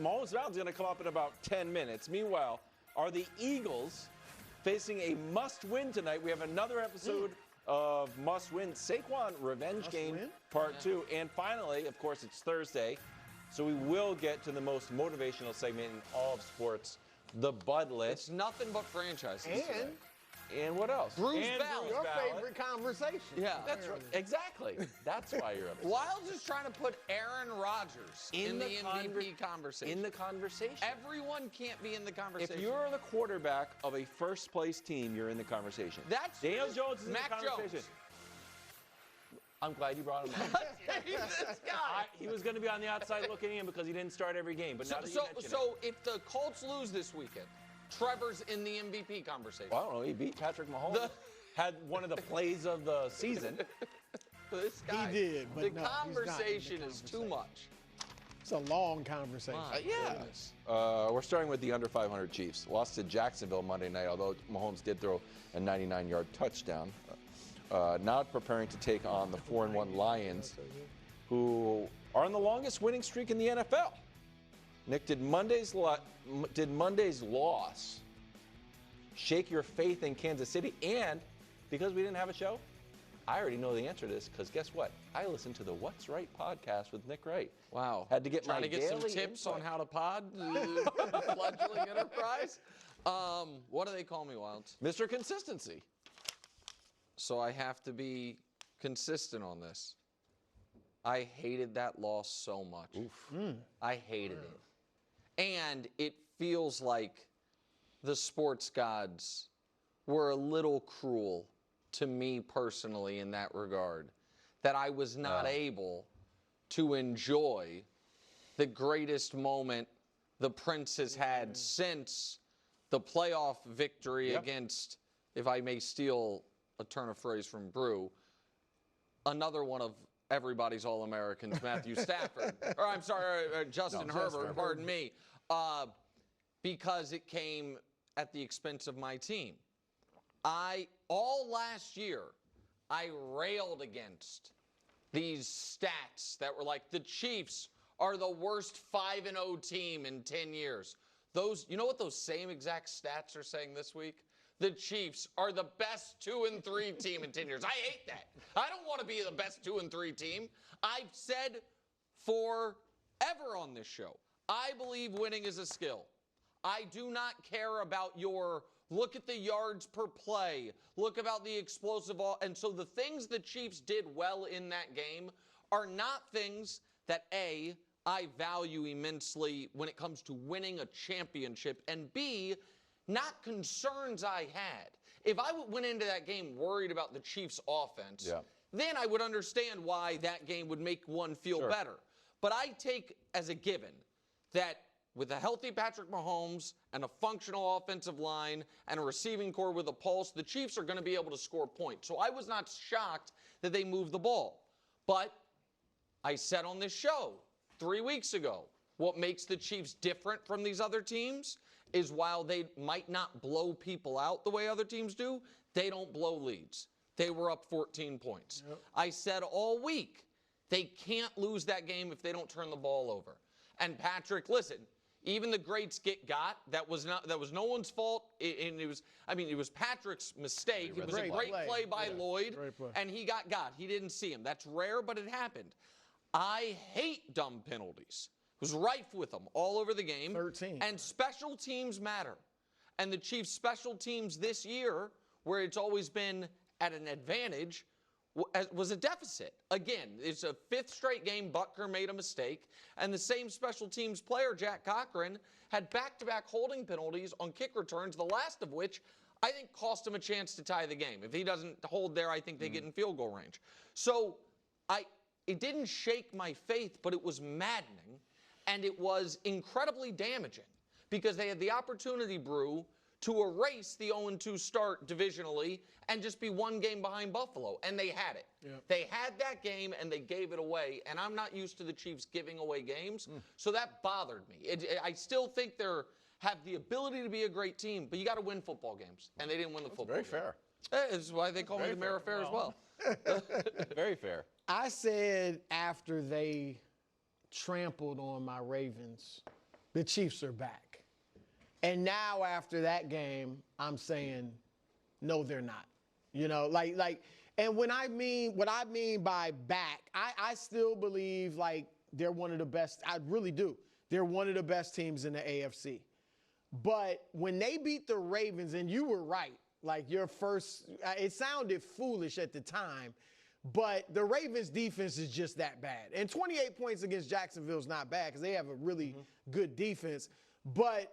Mahomes Valley's going to come up in about 10 minutes. Meanwhile, are the Eagles facing a must-win tonight? We have another episode of must-win. Saquon Revenge Game Part 2. And finally, of course, it's Thursday, so we will get to the most motivational segment in all of sports, the Bud List. It's nothing but franchises. And what else? Bruce Bell. Your favorite conversation. Yeah. That's right. Exactly. That's why you're upset. Wildes is trying to put Aaron Rodgers in the MVP conversation. In the conversation. Everyone can't be in the conversation. If you're the quarterback of a first-place team, you're in the conversation. That's Daniel Jones is Mac in the conversation. Jones. I'm glad you brought him up. This guy. He was going to be on the outside looking in because he didn't start every game. But now that you mention So if the Colts lose this weekend, Trevor's in the MVP conversation. well, I don't know. He beat Patrick Mahomes. Had one of the plays of the season. This guy. He did, but the no, he's not in the conversation is too conversation. much. It's a long conversation. Yes. We're starting with the under 500 Chiefs. Lost to Jacksonville Monday night, although Mahomes did throw a 99-yard touchdown. Now preparing to take on the 4-1 Lions, who are on the longest winning streak in the NFL. Nick, did Monday's loss shake your faith in Kansas City? And because we didn't have a show, I already know the answer to this, because guess what? I listened to the What's Right podcast with Nick Wright. Wow. Had to get Trying my to get some daily tips input. on how to pod. Fledgling enterprise. What do they call me, Wildes? Mr. Consistency. So I have to be consistent on this. I hated that loss so much. I hated it. And it feels like the sports gods were a little cruel to me personally in that regard, that I was not able to enjoy the greatest moment the Prince has had since the playoff victory against, if I may steal a turn of phrase from Brew, another one of everybody's All-Americans, Matthew Stafford. Or I'm sorry, Justin Herbert, pardon me. Because it came at the expense of my team. All last year, I railed against these stats that were like, the Chiefs are the worst 5-0 team in 10 years. You know what those same exact stats are saying this week? The Chiefs are the best 2-3 team in 10 years. I hate that. I don't want to be the best 2-3 team. I've said forever on this show, I believe winning is a skill. I do not care about your look at the yards per play, look about the explosive and so the things the Chiefs did well in that game are not things that A, I value immensely when it comes to winning a championship, and B, not concerns I had. If I went into that game worried about the Chiefs' offense, then I would understand why that game would make one feel better. But I take as a given that with a healthy Patrick Mahomes and a functional offensive line and a receiving core with a pulse, the Chiefs are going to be able to score points. So I was not shocked that they moved the ball. But I said on this show 3 weeks ago, what makes the Chiefs different from these other teams is while they might not blow people out the way other teams do, they don't blow leads. They were up 14 points. I said all week, they can't lose that game if they don't turn the ball over. And Patrick, listen, even the greats get got. That was no one's fault. It was Patrick's mistake. It was a great play by Lloyd, and he got. He didn't see him. That's rare, but it happened. I hate dumb penalties. It was rife with them all over the game. 13. And special teams matter. And the Chiefs' special teams this year, where it's always been at an advantage, was a deficit. Again, it's a fifth straight game Butker made a mistake, and the same special teams player, Jack Cochran, had back-to-back holding penalties on kick returns, the last of which I think cost him a chance to tie the game. If he doesn't hold there, I think they get in field goal range. So it didn't shake my faith, but it was maddening, and it was incredibly damaging because they had the opportunity, Brew, to erase the 0-2 start divisionally and just be one game behind Buffalo. And they had it. Yep. They had that game, and they gave it away. And I'm not used to the Chiefs giving away games, so that bothered me. I still think they have the ability to be a great team, but you got to win football games. And they didn't win the football game. Very fair. That's why they call me the Mayor of Fair as well. Very fair. I said after they trampled on my Ravens the Chiefs are back. And now after that game, I'm saying, no, they're not. You know, and what I mean by back, I still believe like they're one of the best. I really do. They're one of the best teams in the AFC. But when they beat the Ravens, and you were right, like your first, it sounded foolish at the time, but the Ravens defense is just that bad. And 28 points against Jacksonville is not bad because they have a really good defense. But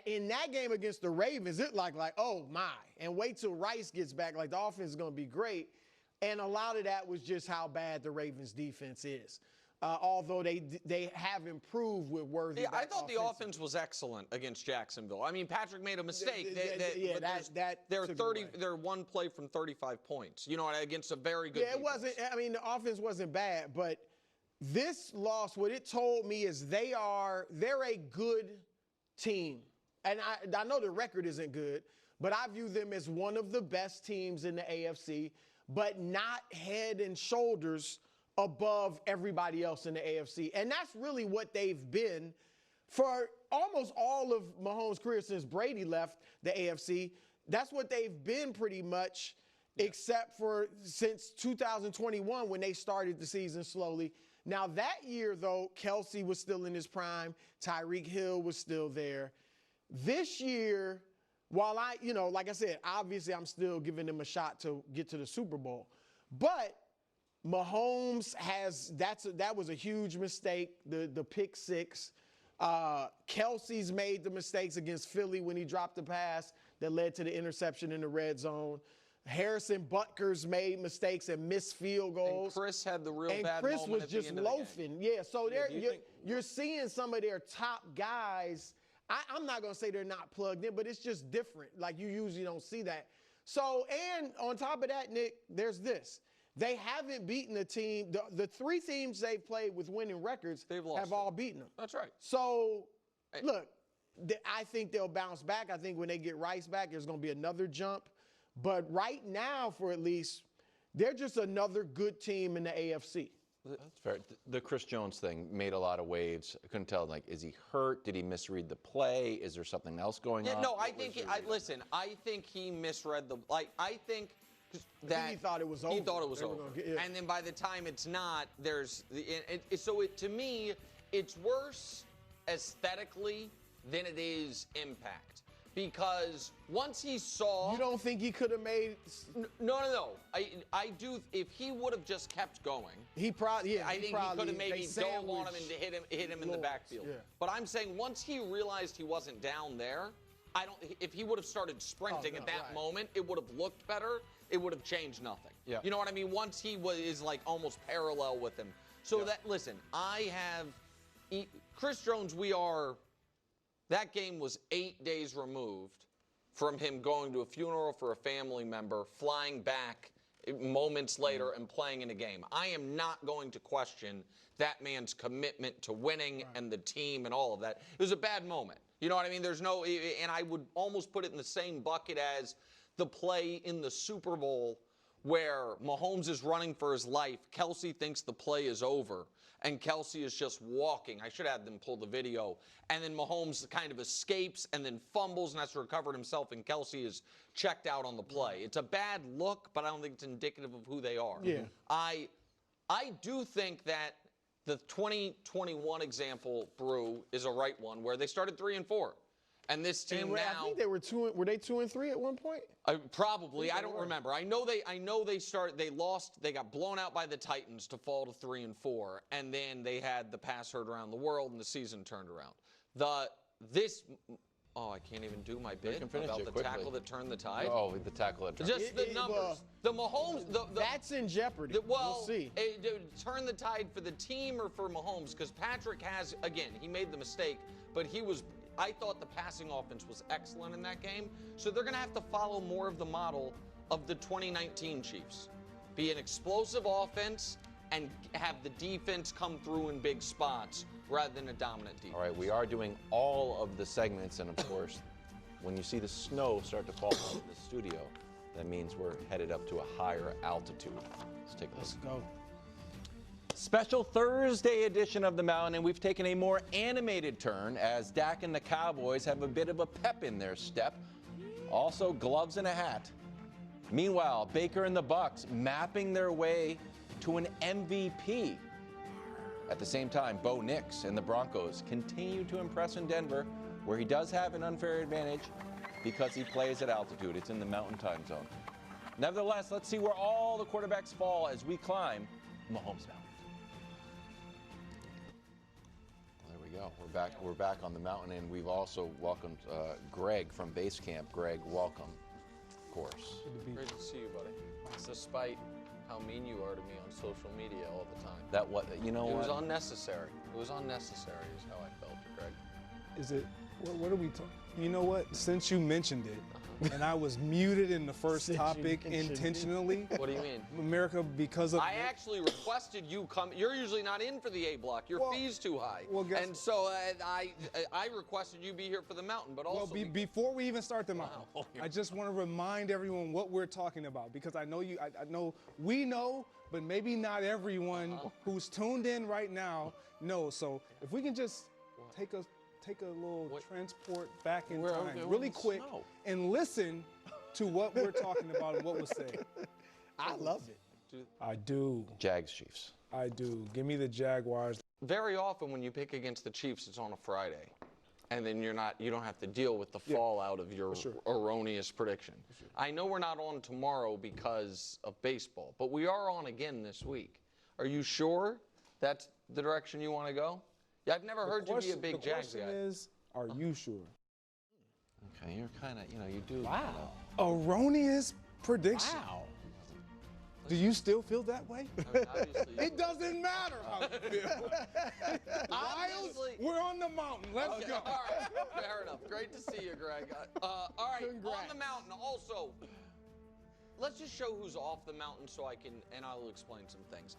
in that game against the Ravens, it like, oh my. And wait till Rice gets back. Like the offense is going to be great. And a lot of that was just how bad the Ravens defense is. Although they have improved with Worthy. Yeah, I thought the offense was excellent against Jacksonville. I mean, Patrick made a mistake. They're one play from 35 points. You know, against a very good defense. It wasn't. I mean, the offense wasn't bad, but this loss, what it told me is they're a good team. And I know the record isn't good, but I view them as one of the best teams in the AFC, but not head and shoulders above everybody else in the AFC. And that's really what they've been for almost all of Mahomes' career since Brady left the AFC. That's what they've been pretty much, except for since 2021 when they started the season slowly. Now that year, though, Kelce was still in his prime. Tyreek Hill was still there. This year, while like I said, obviously I'm still giving them a shot to get to the Super Bowl. But Mahomes that was a huge mistake, the pick six. Kelce's made the mistakes against Philly when he dropped the pass that led to the interception in the red zone. Harrison Butker's made mistakes and missed field goals. And Chris had the real and bad Chris moment was just loafing. Yeah, so you're seeing some of their top guys. I'm not going to say they're not plugged in, but it's just different. Like you usually don't see that. So, and on top of that, Nick, there's this. They haven't beaten a team. The three teams they've played with winning records have all beaten them. That's right. So, look, I think they'll bounce back. I think when they get Rice back, there's going to be another jump. But right now, for at least, they're just another good team in the AFC. That's fair. The Chris Jones thing made a lot of waves. I couldn't tell, like, is he hurt? Did he misread the play? Is there something else going on? No, I think I think he misread the, like, I think that he thought it was over. He thought it was over. And then by the time it's not, to me, it's worse aesthetically than it is impact. Because once he saw... You don't think he could have made... No. I do. If he would have just kept going... I think he could have maybe dove on him and hit him in the backfield. Yeah. But I'm saying once he realized he wasn't down there, if he would have started sprinting at that moment, it would have looked better. It would have changed nothing. Yeah. You know what I mean? Once he is like almost parallel with him. So listen, Chris Jones, that game was 8 days removed from him going to a funeral for a family member, flying back moments later and playing in a game. I am not going to question that man's commitment to winning and the team and all of that. It was a bad moment. You know what I mean? And I would almost put it in the same bucket as the play in the Super Bowl where Mahomes is running for his life. Kelce thinks the play is over, and Kelce is just walking. I should have them pull the video. And then Mahomes kind of escapes and then fumbles and has to recover himself, and Kelce is checked out on the play. It's a bad look, but I don't think it's indicative of who they are. Yeah. I do think that the 2021 example, Brew, is a right one, where they started 3-4. And this team now, I think they were 2-3 at one point? Probably. I don't remember. I know they lost. They got blown out by the Titans to fall to 3-4, and then they had the pass heard around the world, and the season turned around. I can't even do my bit about the tackle that turned the tide. Oh, the tackle that turned. Just the numbers. The Mahomes. That's in jeopardy. We'll see. Turn the tide for the team or for Mahomes, because Patrick he made the mistake, but I thought the passing offense was excellent in that game. So they're going to have to follow more of the model of the 2019 Chiefs. Be an explosive offense and have the defense come through in big spots rather than a dominant defense. All right, we are doing all of the segments, and of course, when you see the snow start to fall in the studio, that means we're headed up to a higher altitude. Let's take a look. Let's go. Special Thursday edition of The Mountain, and we've taken a more animated turn as Dak and the Cowboys have a bit of a pep in their step. Also, gloves and a hat. Meanwhile, Baker and the Bucs mapping their way to an MVP. At the same time, Bo Nix and the Broncos continue to impress in Denver, where he does have an unfair advantage because he plays at altitude. It's in the Mountain Time Zone. Nevertheless, let's see where all the quarterbacks fall as we climb Mahomes Mountain. There we go. We're back on the mountain, and we've also welcomed Greg from Base Camp. Greg, welcome, of course. Great to see you, buddy. Despite how mean you are to me on social media all the time. That what you know? It was what? unnecessary. It was unnecessary, is how I felt, Greg. Is it? What are we talking? You know what? Since you mentioned it, and I was muted in the first topic intentionally. What do you mean? America, because of. I actually requested you come. You're usually not in for the A block. Your fee's too high. Well, and so I requested you be here for the mountain, but also. Well, before we even start the mountain, I just want to remind everyone what we're talking about, because I know you. I know we know, but maybe not everyone who's tuned in right now knows. So if we can just take a little transport back in time really quick and listen to what we're talking about and what was said. I love it. I do. Jags Chiefs. I do. Give me the Jaguars. Very often when you pick against the Chiefs, it's on a Friday. And then you don't have to deal with the fallout of your erroneous prediction. I know we're not on tomorrow because of baseball, but we are on again this week. Are you sure that's the direction you want to go? Yeah, I've never heard you be a big Jags guy. The question is, are you sure? Okay, you're kind of, you do. Wow. Erroneous prediction. Wow. Do you still feel that way? I mean, obviously, It doesn't matter how you feel. Miles, we're on the mountain. Let's go. All right, fair enough. Great to see you, Greg. All right, Congrats. on the mountain. Also, let's just show who's off the mountain so I'll explain some things.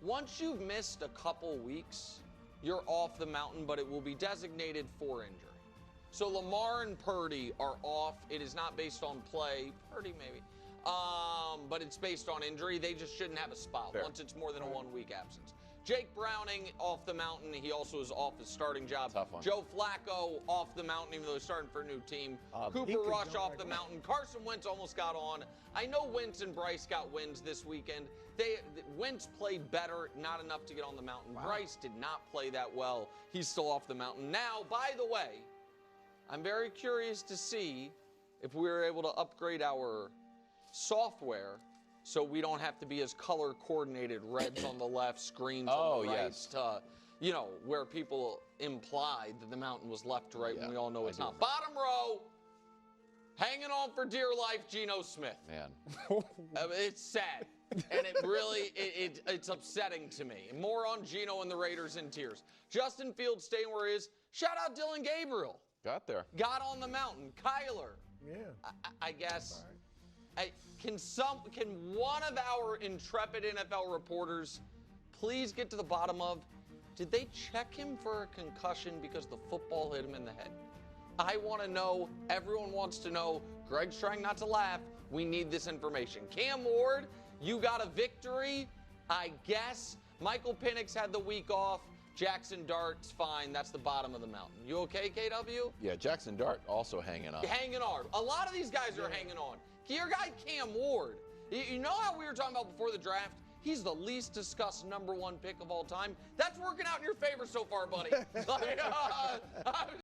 Once you've missed a couple weeks, you're off the mountain, but it will be designated for injury. So Lamar and Purdy are off. It is not based on play. Purdy maybe. But it's based on injury. They just shouldn't have a spot once it's more than a 1 week absence. Jake Browning off the mountain. He also is off his starting job. Tough one. Joe Flacco off the mountain, even though he's starting for a new team. Cooper Rush off the mountain. Carson Wentz almost got on. I know Wentz and Bryce got wins this weekend. Wentz played better, not enough to get on the mountain. Wow. Bryce did not play that well. He's still off the mountain. Now, by the way, I'm very curious to see if we were able to upgrade our software so we don't have to be as color coordinated, reds on the left, screens on the right, to, where people implied that the mountain was left to right when we all know it's not. Bottom row, hanging on for dear life, Geno Smith. Man. It's sad. And it really, it's upsetting to me. More on Geno and the Raiders in tears. Justin Fields staying where he is. Shout out Dylan Gabriel. Got there. Got on the mountain. Kyler. Yeah. I guess. Can one of our intrepid NFL reporters please get to the bottom of, did they check him for a concussion because the football hit him in the head? I want to know. Everyone wants to know. Greg's trying not to laugh. We need this information. Cam Ward, you got a victory, I guess. Michael Penix had the week off. Jackson Dart's fine. That's the bottom of the mountain. You okay, KW? Yeah, Jackson Dart also hanging on. Hanging on. A lot of these guys are hanging on. Your guy Cam Ward, you know how we were talking about before the draft? He's the least discussed #1 pick of all time. That's working out in your favor so far, buddy.